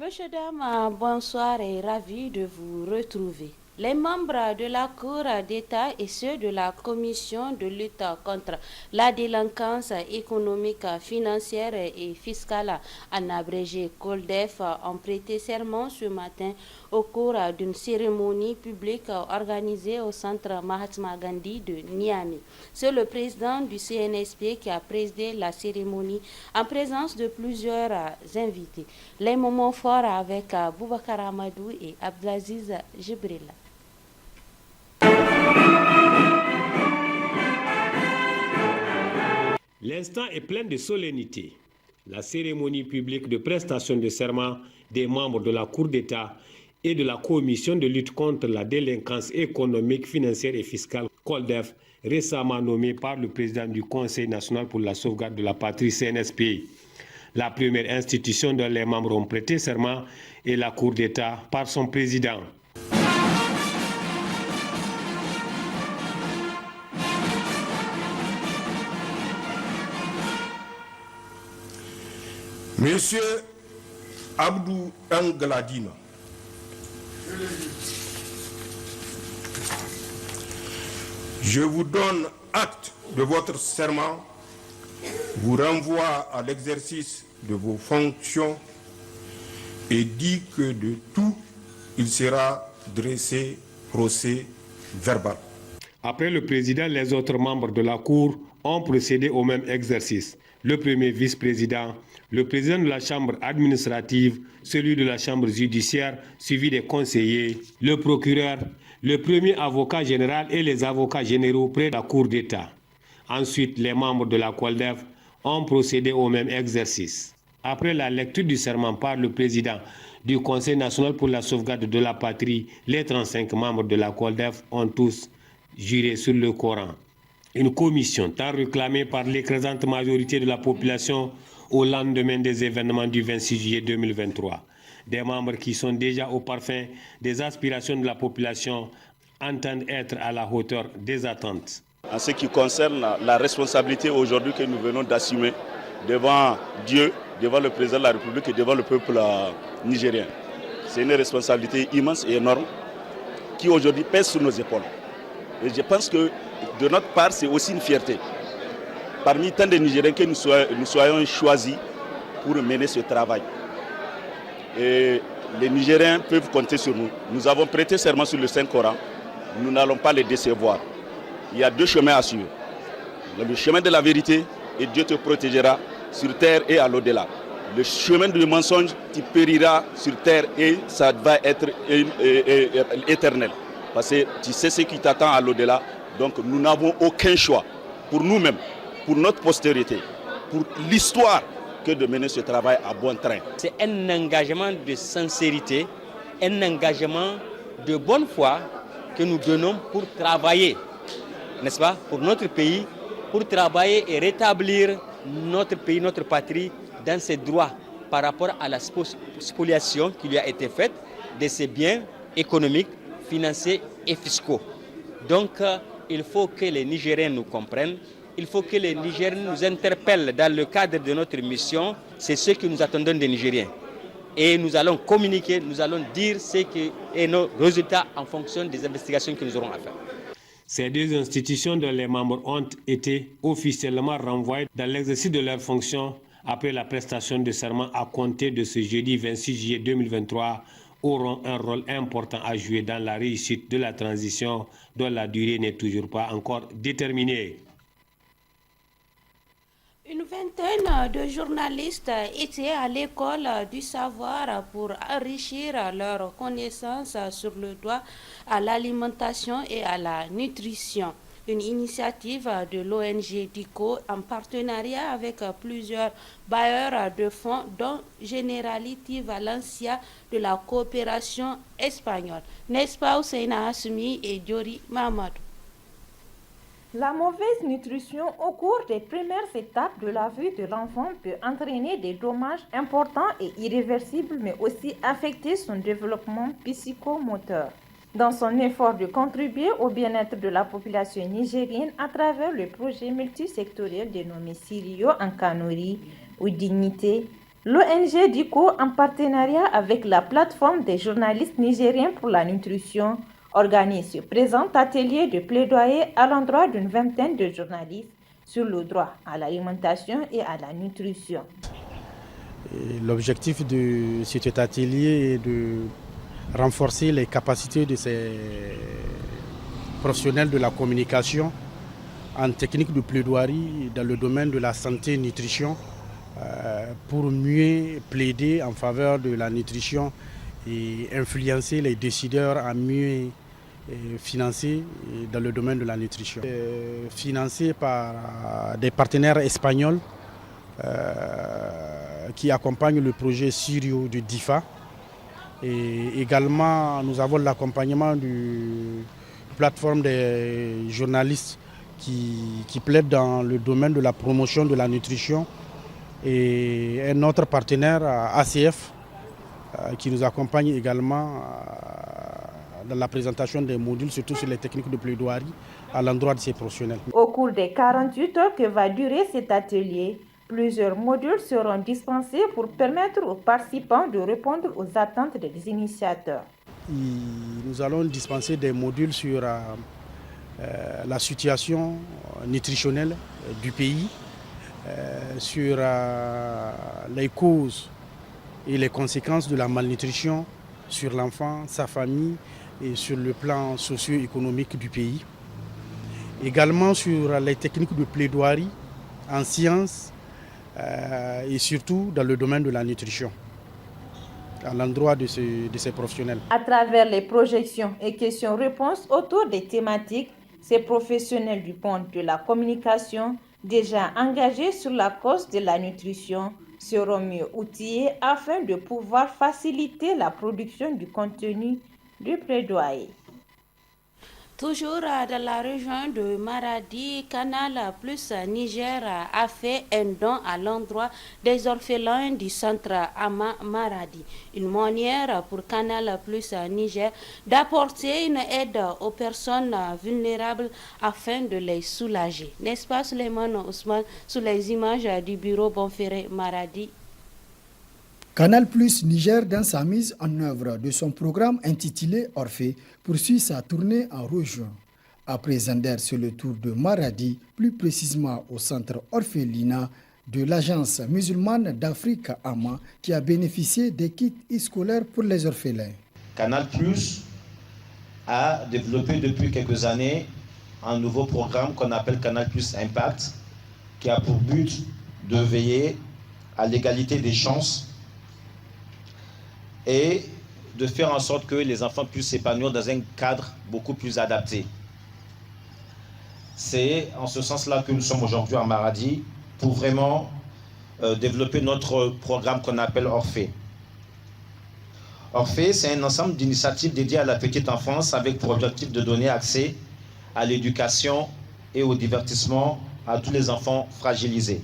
Monsieur, dames, bonsoir et ravi de vous retrouver. Les membres de la Cour d'État et ceux de la Commission de lutte contre la délinquance économique, financière et fiscale, en abrégé COLDEF, ont prêté serment ce matin au cours d'une cérémonie publique organisée au centre Mahatma Gandhi de Niamey. C'est le président du CNSP qui a présidé la cérémonie en présence de plusieurs invités. Les moments forts avec Boubacar Amadou et Abdelaziz Jibril. L'instant est plein de solennité. La cérémonie publique de prestation de serment des membres de la Cour d'État et de la Commission de lutte contre la délinquance économique, financière et fiscale, COLDEF, récemment nommée par le président du Conseil national pour la sauvegarde de la patrie, CNSP. La première institution dont les membres ont prêté serment est la Cour d'État par son président. Monsieur Abdou Ngaladima, je vous donne acte de votre serment, vous renvoie à l'exercice de vos fonctions et dit que de tout, il sera dressé procès verbal. Après le président, les autres membres de la Cour ont procédé au même exercice. Le premier vice-président, le président de la Chambre administrative, celui de la Chambre judiciaire, suivi des conseillers, le procureur, le premier avocat général et les avocats généraux près de la Cour d'État. Ensuite, les membres de la COLDEF ont procédé au même exercice. Après la lecture du serment par le président du Conseil national pour la sauvegarde de la patrie, les 35 membres de la COLDEF ont tous juré sur le Coran. Une commission tant réclamée par l'écrasante majorité de la population au lendemain des événements du 26 juillet 2023. Des membres qui sont déjà au parfum des aspirations de la population entendent être à la hauteur des attentes. En ce qui concerne la responsabilité aujourd'hui que nous venons d'assumer devant Dieu, devant le président de la République et devant le peuple nigérien. C'est une responsabilité immense et énorme qui aujourd'hui pèse sur nos épaules. Et je pense que de notre part, c'est aussi une fierté. Parmi tant de Nigériens que nous soyons choisis pour mener ce travail. Et les Nigériens peuvent compter sur nous. Nous avons prêté serment sur le Saint-Coran. Nous n'allons pas les décevoir. Il y a deux chemins à suivre. Le chemin de la vérité, et Dieu te protégera sur terre et à l'au-delà. Le chemin du mensonge, tu périras sur terre et ça va être éternel. Parce que tu sais ce qui t'attend à l'au-delà. Donc nous n'avons aucun choix pour nous-mêmes, pour notre postérité, pour l'histoire que de mener ce travail à bon train. C'est un engagement de sincérité, un engagement de bonne foi que nous donnons pour travailler, n'est-ce pas, pour notre pays, pour travailler et rétablir notre pays, notre patrie dans ses droits par rapport à la spoliation qui lui a été faite de ses biens économiques, financiers et fiscaux. Donc, il faut que les Nigériens nous comprennent, il faut que les Nigériens nous interpellent dans le cadre de notre mission. C'est ce que nous attendons des Nigériens. Et nous allons communiquer, nous allons dire ce qui est nos résultats en fonction des investigations que nous aurons à faire. Ces deux institutions dont les membres ont été officiellement renvoyés dans l'exercice de leurs fonctions après la prestation de serment à compter de ce jeudi 26 juillet 2023 auront un rôle important à jouer dans la réussite de la transition dont la durée n'est toujours pas encore déterminée. Une vingtaine de journalistes étaient à l'école du savoir pour enrichir leurs connaissances sur le droit à l'alimentation et à la nutrition. Une initiative de l'ONG DICO en partenariat avec plusieurs bailleurs de fonds dont Generality Valencia de la coopération espagnole. N'est-ce pas Ousseina Assoumi et Diori Mamadou? La mauvaise nutrition au cours des premières étapes de la vie de l'enfant peut entraîner des dommages importants et irréversibles, mais aussi affecter son développement psychomoteur. Dans son effort de contribuer au bien-être de la population nigérienne à travers le projet multisectoriel dénommé Sirio en Kanuri ou Dignité, L'ONG DICO, en partenariat avec la plateforme des journalistes nigériens pour la nutrition, organise ce présent atelier de plaidoyer à l'endroit d'une vingtaine de journalistes sur le droit à l'alimentation et à la nutrition. L'objectif de cet atelier est de renforcer les capacités de ces professionnels de la communication en technique de plaidoirie dans le domaine de la santé et nutrition pour mieux plaider en faveur de la nutrition et influencer les décideurs à mieux financer dans le domaine de la nutrition. Financé par des partenaires espagnols qui accompagnent le projet Sirio de DIFA. Et également, nous avons l'accompagnement de la plateforme des journalistes qui plaident dans le domaine de la promotion de la nutrition. Et un autre partenaire, ACF, qui nous accompagne également dans la présentation des modules, surtout sur les techniques de plaidoirie à l'endroit de ces professionnels. Au cours des 48 heures que va durer cet atelier, plusieurs modules seront dispensés pour permettre aux participants de répondre aux attentes des initiateurs. Nous allons dispenser des modules sur la situation nutritionnelle du pays, sur les causes et les conséquences de la malnutrition sur l'enfant, sa famille et sur le plan socio-économique du pays. Également sur les techniques de plaidoirie en sciences et surtout dans le domaine de la nutrition, à l'endroit de ces professionnels. À travers les projections et questions-réponses autour des thématiques, ces professionnels du monde de la communication, déjà engagés sur la cause de la nutrition, seront mieux outillés afin de pouvoir faciliter la production du contenu du plaidoyer. Toujours dans la région de Maradi, Canal Plus Niger a fait un don à l'endroit des orphelins du centre Ama Maradi. Une manière pour Canal Plus Niger d'apporter une aide aux personnes vulnérables afin de les soulager. N'est-ce pas, Suleiman Ousmane, sous les images du bureau Bonferré Maradi? Canal Plus Niger, dans sa mise en œuvre de son programme intitulé Orphée, poursuit sa tournée en région. Après Zander sur le tour de Maradi, plus précisément au centre orphelinat de l'Agence musulmane d'Afrique AMA, qui a bénéficié des kits scolaires pour les orphelins. Canal Plus a développé depuis quelques années un nouveau programme qu'on appelle Canal Plus Impact, qui a pour but de veiller à l'égalité des chances et de faire en sorte que les enfants puissent s'épanouir dans un cadre beaucoup plus adapté. C'est en ce sens-là que nous sommes aujourd'hui en Maradi pour vraiment développer notre programme qu'on appelle Orphée. Orphée, c'est un ensemble d'initiatives dédiées à la petite enfance avec pour objectif de donner accès à l'éducation et au divertissement à tous les enfants fragilisés.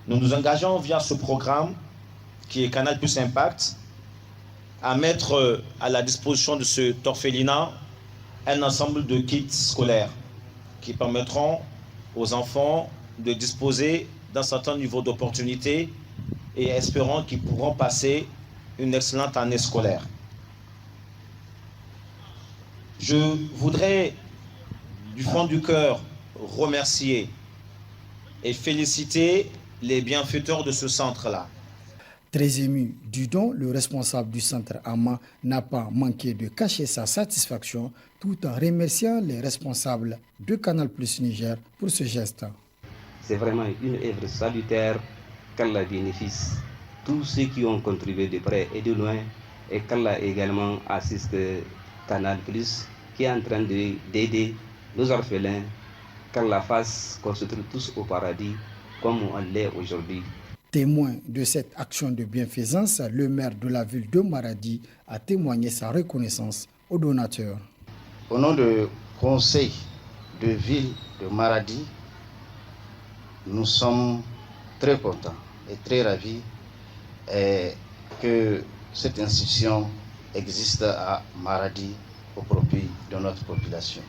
Nous nous engageons via ce programme qui est Canal Plus Impact, à mettre à la disposition de cet orphelinat un ensemble de kits scolaires qui permettront aux enfants de disposer d'un certain niveau d'opportunités et espérons qu'ils pourront passer une excellente année scolaire. Je voudrais du fond du cœur remercier et féliciter les bienfaiteurs de ce centre-là. Très ému du don, le responsable du centre AMA n'a pas manqué de cacher sa satisfaction tout en remerciant les responsables de Canal Plus Niger pour ce geste. C'est vraiment une œuvre salutaire qu'Allah bénéficie tous ceux qui ont contribué de près et de loin et qu'Allah également assiste Canal Plus qui est en train d'aider nos orphelins, qu'Allah fasse qu'on se trouve tous au paradis comme on l'est aujourd'hui. Témoin de cette action de bienfaisance, le maire de la ville de Maradi a témoigné sa reconnaissance aux donateurs. Au nom du conseil de ville de Maradi, nous sommes très contents et très ravis que cette institution existe à Maradi au profit de notre population.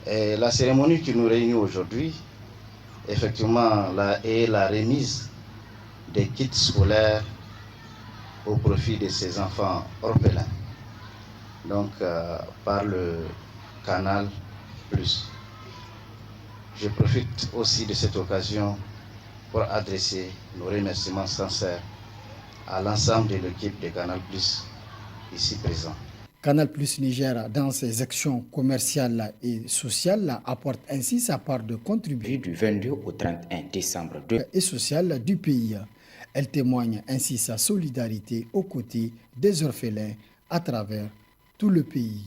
Et la cérémonie qui nous réunit aujourd'hui, effectivement, est la remise des kits scolaires au profit de ces enfants orphelins, donc par le Canal+. Je profite aussi de cette occasion pour adresser nos remerciements sincères à l'ensemble de l'équipe de Canal+, ici présent. Canal+ Niger, dans ses actions commerciales et sociales, apporte ainsi sa part de contribution du 22 au 31 décembre et sociale du pays. Elle témoigne ainsi sa solidarité aux côtés des orphelins à travers tout le pays.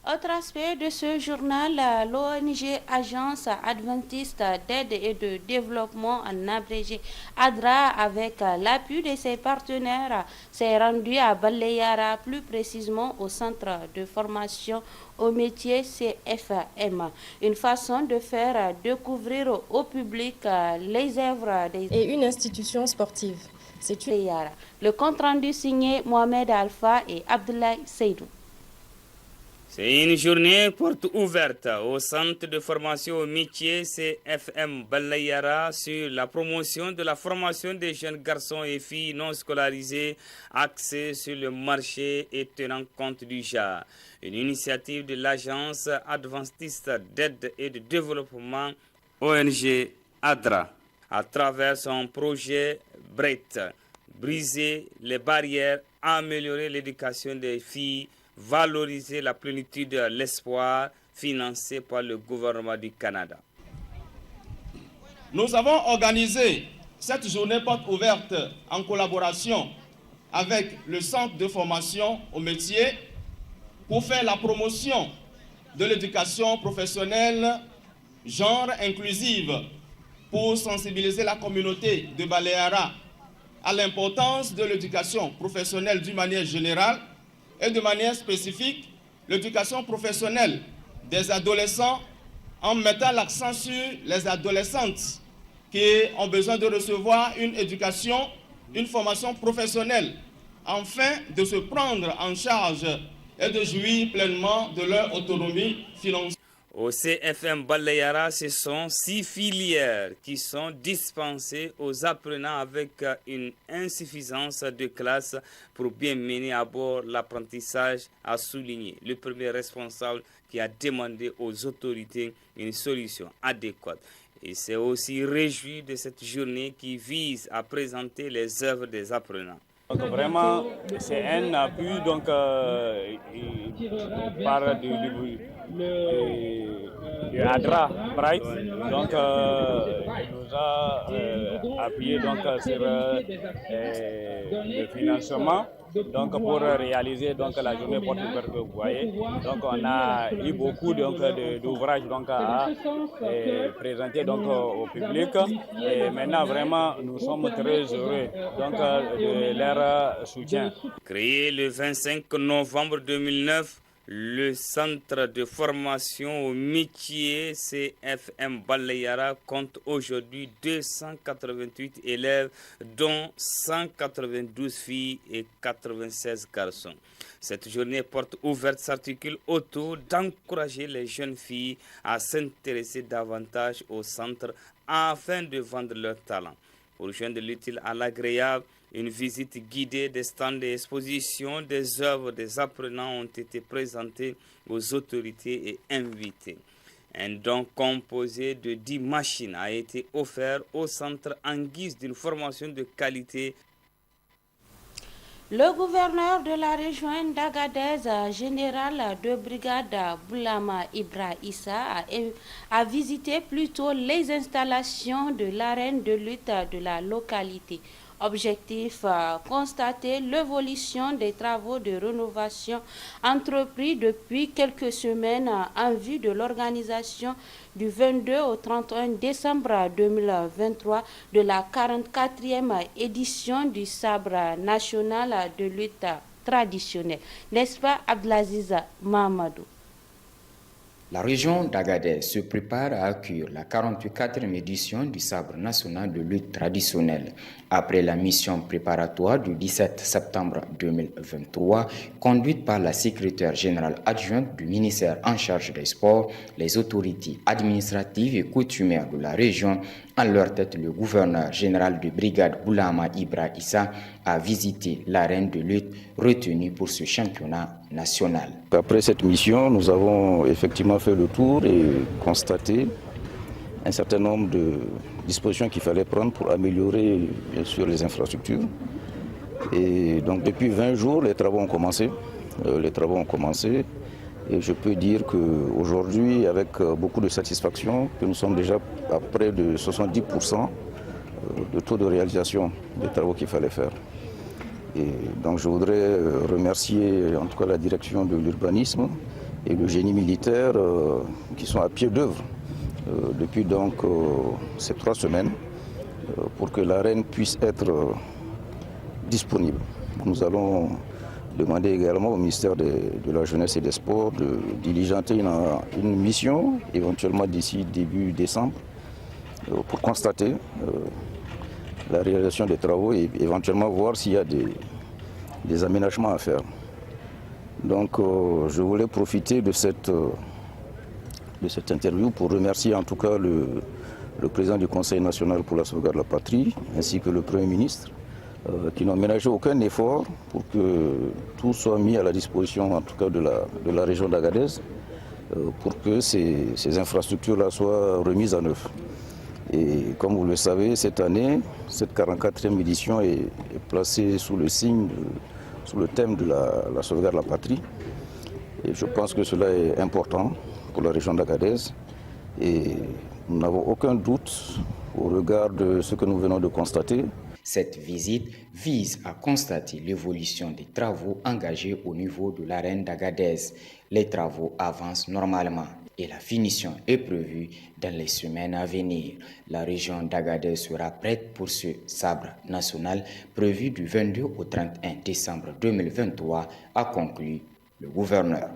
Autre aspect de ce journal, l'ONG Agence Adventiste d'aide et de développement en abrégé ADRA, avec l'appui de ses partenaires, s'est rendue à Baleyara, plus précisément au centre de formation au métier CFM. Une façon de faire découvrir au public les œuvres et une institution sportive. C'est Yara. Le compte rendu signé Mohamed Alpha et Abdoulaye Seydou. C'est une journée porte ouverte au centre de formation au métier CFM Balayara sur la promotion de la formation des jeunes garçons et filles non scolarisés axés sur le marché et tenant compte du genre. Une initiative de l'Agence Adventiste d'aide et de développement ONG ADRA à travers son projet BRET, briser les barrières, améliorer l'éducation des filles, valoriser la plénitude de l'espoir, financé par le gouvernement du Canada. Nous avons organisé cette journée porte ouverte en collaboration avec le centre de formation au métier pour faire la promotion de l'éducation professionnelle genre inclusive, pour sensibiliser la communauté de Baleyara à l'importance de l'éducation professionnelle d'une manière générale et de manière spécifique, l'éducation professionnelle des adolescents, en mettant l'accent sur les adolescentes qui ont besoin de recevoir une éducation, une formation professionnelle, afin de se prendre en charge et de jouir pleinement de leur autonomie financière. Au CFM Baleyara, ce sont 6 filières qui sont dispensées aux apprenants avec une insuffisance de classe pour bien mener à bord l'apprentissage, a souligné le premier responsable qui a demandé aux autorités une solution adéquate. Il s'est aussi réjoui de cette journée qui vise à présenter les œuvres des apprenants. Donc vraiment, c'est un appui par de ADRA Bright, donc nous a appuyé sur le financement pour réaliser la journée porte ouverte que vous voyez. Donc on a eu beaucoup d'ouvrages à présenter au public, et maintenant vraiment nous sommes très heureux de leur soutien. Créé le 25 novembre 2009, le centre de formation au métier CFM Baleyara compte aujourd'hui 288 élèves, dont 192 filles et 96 garçons. Cette journée porte ouverte s'articule autour d'encourager les jeunes filles à s'intéresser davantage au centre afin de vendre leurs talents. Pour joindre l'utile à l'agréable, une visite guidée des stands d'exposition des œuvres des apprenants ont été présentées aux autorités et invités. Un don composé de 10 machines a été offert au centre en guise d'une formation de qualité. Le gouverneur de la région d'Agadez, général de brigade Boulama Ibra Issa, a visité plutôt les installations de l'arène de lutte de la localité. Objectif, constater l'évolution des travaux de rénovation entrepris depuis quelques semaines en vue de l'organisation du 22 au 31 décembre 2023 de la 44e édition du sabre national de lutte traditionnelle. N'est-ce pas, Abdelaziz Mahamadou? La région d'Agadez se prépare à accueillir la 44e édition du sabre national de lutte traditionnelle. Après la mission préparatoire du 17 septembre 2023, conduite par la secrétaire générale adjointe du ministère en charge des sports, les autorités administratives et coutumières de la région, en leur tête le gouverneur général de brigade Boulama Ibra Issa, a visité l'arène de lutte retenue pour ce championnat national. Après cette mission, nous avons effectivement fait le tour et constaté un certain nombre de dispositions qu'il fallait prendre pour améliorer bien sûr les infrastructures. Et donc depuis 20 jours, les travaux ont commencé. Et je peux dire qu'aujourd'hui, avec beaucoup de satisfaction, que nous sommes déjà à près de 70% de taux de réalisation des travaux qu'il fallait faire. Et donc je voudrais remercier en tout cas la direction de l'urbanisme et le génie militaire qui sont à pied d'œuvre depuis donc ces 3 semaines pour que l'arène puisse être disponible. Nous allons demander également au ministère de la Jeunesse et des Sports de diligenter une mission, éventuellement d'ici début décembre, pour constater la réalisation des travaux et éventuellement voir s'il y a des aménagements à faire. Donc je voulais profiter de cette interview pour remercier en tout cas le président du Conseil national pour la sauvegarde de la patrie ainsi que le Premier ministre qui n'ont ménagé aucun effort pour que tout soit mis à la disposition en tout cas de la région d'Agadez pour que ces infrastructures-là soient remises en œuvre. Et comme vous le savez, cette année, cette 44e édition est placée sous le thème de la sauvegarde de la patrie. Et je pense que cela est important pour la région d'Agadez. Et nous n'avons aucun doute au regard de ce que nous venons de constater. Cette visite vise à constater l'évolution des travaux engagés au niveau de l'arène d'Agadez. Les travaux avancent normalement et la finition est prévue dans les semaines à venir. La région d'Agadez sera prête pour ce sabre national prévu du 22 au 31 décembre 2023, a conclu le gouverneur.